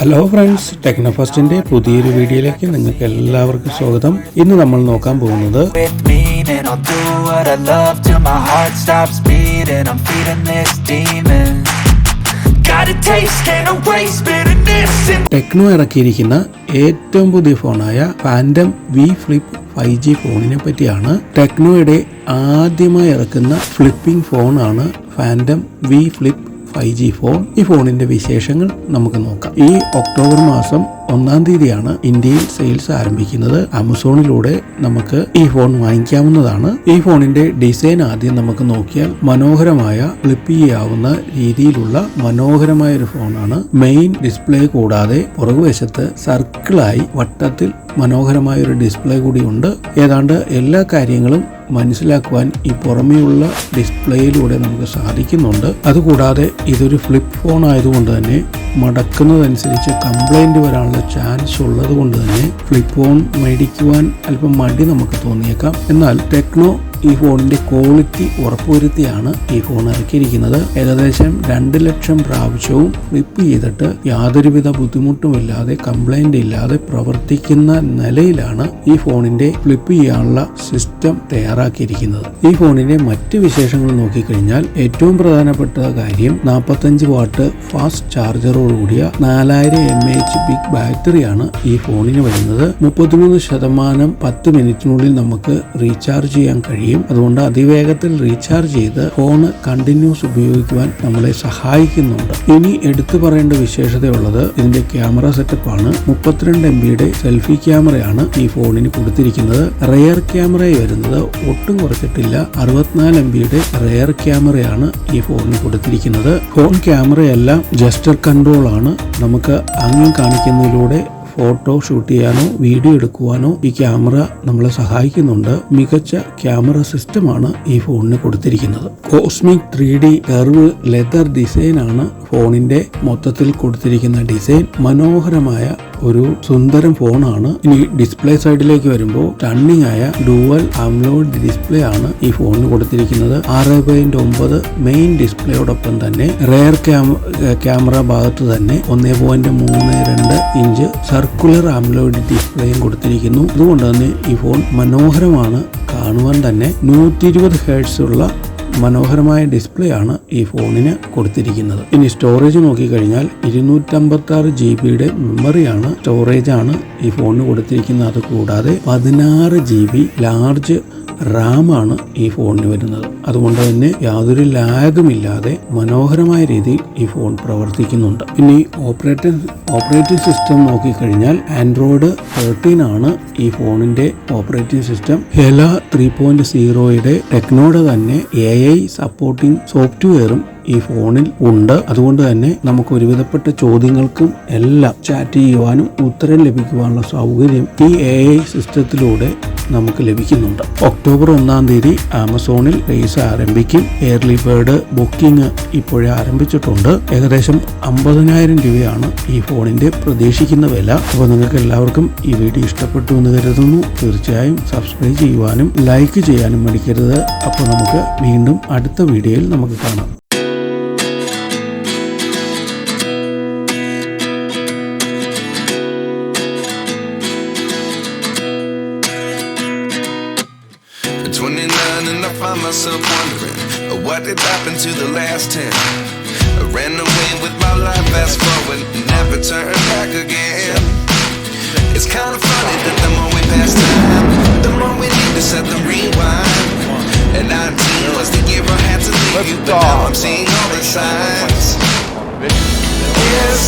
Hello friends, techno ഫസ്റ്റിന്റെ പുതിയൊരു വീഡിയോയിലേക്ക് നിങ്ങൾക്ക് എല്ലാവർക്കും സ്വാഗതം. ഇന്ന് നമ്മൾ നോക്കാൻ പോകുന്നത് ടെക്നോ ഇറക്കിയിരിക്കുന്ന ഏറ്റവും പുതിയ ഫോണായ ഫാൻറ്റം വി ഫ്ലിപ്പ് 5G ഫോണിനെ പറ്റിയാണ്. ടെക്നോയുടെ ആദ്യമായി ഇറക്കുന്ന ഫ്ലിപ്പിംഗ് ഫോണാണ് phantom V flip 5G phone. ഈ ഫോണിന്റെ വിശേഷങ്ങൾ നമുക്ക് നോക്കാം. ഈ ഒക്ടോബർ മാസം 1-ാം തീയതിയാണ് ഇന്ത്യയിൽ സെയിൽസ് ആരംഭിക്കുന്നത്. ആമസോണിലൂടെ നമുക്ക് ഈ ഫോൺ വാങ്ങിക്കാവുന്നതാണ്. ഈ ഫോണിന്റെ ഡിസൈൻ ആദ്യം നമുക്ക് നോക്കിയാൽ മനോഹരമായ ഫ്ലിപ്പ് ചെയ്യാവുന്ന രീതിയിലുള്ള മനോഹരമായ ഒരു ഫോണാണ്. മെയിൻ ഡിസ്പ്ലേ കൂടാതെ പുറകുവശത്ത് സർക്കിളായി വട്ടത്തിൽ മനോഹരമായ ഒരു ഡിസ്പ്ലേ കൂടിയുണ്ട്. ഏതാണ്ട് എല്ലാ കാര്യങ്ങളും മനസ്സിലാക്കുവാൻ ഈ പുറമെയുള്ള ഡിസ്പ്ലേയിലൂടെ നമുക്ക് സാധിക്കുന്നുണ്ട്. അതുകൂടാതെ ഇതൊരു ഫ്ലിപ്പ് ഫോൺ ആയതുകൊണ്ട് തന്നെ മടക്കുന്നതനുസരിച്ച് കംപ്ലൈന്റ് വരാനുള്ള ചാൻസ് ഉള്ളത് കൊണ്ട് തന്നെ ഫ്ലിപ്പ് ഫോൺ മേടിക്കുവാൻ അല്പം മടി നമുക്ക് തോന്നിയേക്കാം. എന്നാൽ ടെക്നോ ഈ ഫോണിന്റെ ക്വാളിറ്റി ഉറപ്പുവരുത്തിയാണ് ഈ ഫോൺ ഇറക്കിയിരിക്കുന്നത്. ഏകദേശം 2 ലക്ഷം പ്രാവശ്യവും ഫ്ലിപ്പ് ചെയ്തിട്ട് യാതൊരുവിധ ബുദ്ധിമുട്ടുമില്ലാതെ കംപ്ലൈന്റ് ഇല്ലാതെ പ്രവർത്തിക്കുന്ന നിലയിലാണ് ഈ ഫോണിന്റെ ഫ്ലിപ്പ് ചെയ്യാനുള്ള സിസ്റ്റം തയ്യാറാക്കിയിരിക്കുന്നത്. ഈ ഫോണിന്റെ മറ്റ് വിശേഷങ്ങൾ നോക്കിക്കഴിഞ്ഞാൽ ഏറ്റവും പ്രധാനപ്പെട്ട കാര്യം 45 വാട്ട് ഫാസ്റ്റ് ചാർജറോടുകൂടിയ 4000 mAh ബിഗ് ബാറ്ററിയാണ് ഈ ഫോണിന് വരുന്നത്. 33% 10 മിനിറ്റിനുള്ളിൽ നമുക്ക് റീചാർജ് ചെയ്യാൻ കഴിയും. അതുകൊണ്ട് അതിവേഗത്തിൽ റീചാർജ് ചെയ്ത് ഫോൺ കണ്ടിന്യൂസ് ഉപയോഗിക്കുവാൻ നമ്മളെ സഹായിക്കുന്നുണ്ട്. ഇനി എടുത്തു പറയേണ്ട വിശേഷതയുള്ളത് ഇതിന്റെ ക്യാമറ സെറ്റപ്പാണ്. 32 MB സെൽഫി ക്യാമറയാണ് ഈ ഫോണിന് കൊടുത്തിരിക്കുന്നത്. റിയർ ക്യാമറ വരുന്നത് ഒട്ടും കുറച്ചിട്ടില്ല. 64 MB റിയർ ക്യാമറയാണ് ഈ ഫോണിന് കൊടുത്തിരിക്കുന്നത്. ഫോൺ ക്യാമറയെല്ലാം ജസ്റ്റർ കൺട്രോൾ ആണ്. നമുക്ക് അങ്ങ് കാണിക്കുന്നതിലൂടെ ഫോട്ടോ ഷൂട്ട് ചെയ്യാനോ വീഡിയോ എടുക്കുവാനോ ഈ ക്യാമറ നമ്മളെ സഹായിക്കുന്നുണ്ട്. മികച്ച ക്യാമറ സിസ്റ്റമാണ് ഈ ഫോണിന് കൊടുത്തിരിക്കുന്നത്. Cosmic 3D curve leather design ആണ് ഫോണിന്റെ മൊത്തത്തിൽ കൊടുത്തിരിക്കുന്ന ഡിസൈൻ. മനോഹരമായ ഒരു സുന്ദരം ഫോണാണ്. ഇനി ഡിസ്പ്ലേ സൈഡിലേക്ക് വരുമ്പോൾ ടണ്ണിങ് ആയ ഡുവൽ അംലോഡ് ഡിസ്പ്ലേ ആണ് ഈ ഫോണിന് കൊടുത്തിരിക്കുന്നത്. 6.9 മെയിൻ ഡിസ്പ്ലേയോടൊപ്പം തന്നെ റെയർ ക്യാമറ ഭാഗത്ത് തന്നെ 1.32 ഇഞ്ച് സർക്കുലർ ആംലോഡ് ഡിസ്പ്ലേയും കൊടുത്തിരിക്കുന്നു. അതുകൊണ്ട് തന്നെ ഈ ഫോൺ മനോഹരമാണ് കാണുവാൻ തന്നെ. 120 Hz ഉള്ള മനോഹരമായ ഡിസ്പ്ലേ ആണ് ഈ ഫോണിന് കൊടുത്തിരിക്കുന്നത്. ഇനി സ്റ്റോറേജ് നോക്കിക്കഴിഞ്ഞാൽ 256 GB മെമ്മറിയാണ് സ്റ്റോറേജ് ആണ് ഈ ഫോണിന് കൊടുത്തിരിക്കുന്നത്. അത് കൂടാതെ 16 GB ലാർജ് റാമാണ് ഈ ഫോണിന് വരുന്നത്. അതുകൊണ്ട് തന്നെ യാതൊരു ലാഗും ഇല്ലാതെ മനോഹരമായ രീതിയിൽ ഈ ഫോൺ പ്രവർത്തിക്കുന്നുണ്ട്. ഇനി ഓപ്പറേറ്റിംഗ് സിസ്റ്റം നോക്കിക്കഴിഞ്ഞാൽ ആൻഡ്രോയിഡ് 13 ആണ് ഈ ഫോണിന്റെ ഓപ്പറേറ്റിംഗ് സിസ്റ്റം. ഹെല 3.0യുടെ ടെക്നോയുടെ തന്നെ AI സപ്പോർട്ടിംഗ് സോഫ്റ്റ്വെയറും ഈ ഫോണിൽ ഉണ്ട്. അതുകൊണ്ട് തന്നെ നമുക്ക് ഒരുവിധപ്പെട്ട ചോദ്യങ്ങൾക്കും എല്ലാം ചാറ്റ് ചെയ്യുവാനും ഉത്തരം ലഭിക്കുവാനുള്ള സൗകര്യം ഈ AI സിസ്റ്റത്തിലൂടെ നമുക്ക് ലഭിക്കുന്നുണ്ട്. ഒക്ടോബർ 1-ാം തീയതി ആമസോണിൽ റേസ് ആരംഭിക്കും. എയർലി ബേർഡ് ബുക്കിംഗ് ഇപ്പോഴേ ആരംഭിച്ചിട്ടുണ്ട്. ഏകദേശം 50,000 രൂപയാണ് ഈ ഫോണിന്റെ പ്രതീക്ഷിക്കുന്ന വില. അപ്പോൾ നിങ്ങൾക്ക് എല്ലാവർക്കും ഈ വീഡിയോ ഇഷ്ടപ്പെട്ടു എന്ന് കരുതുന്നു. തീർച്ചയായും സബ്സ്ക്രൈബ് ചെയ്യുവാനും ലൈക്ക് ചെയ്യാനും മടിക്കരുത്. അപ്പോൾ നമുക്ക് വീണ്ടും അടുത്ത വീഡിയോയിൽ നമുക്ക് കാണാം. And I find myself wondering what did happen to the last 10. I ran away with my life, fast forward, never turn back again. It's kind of funny that the more we pass time, the more we need to set the rewind. And 19 was the year I had to leave you, but now I'm seeing all the signs. Yes,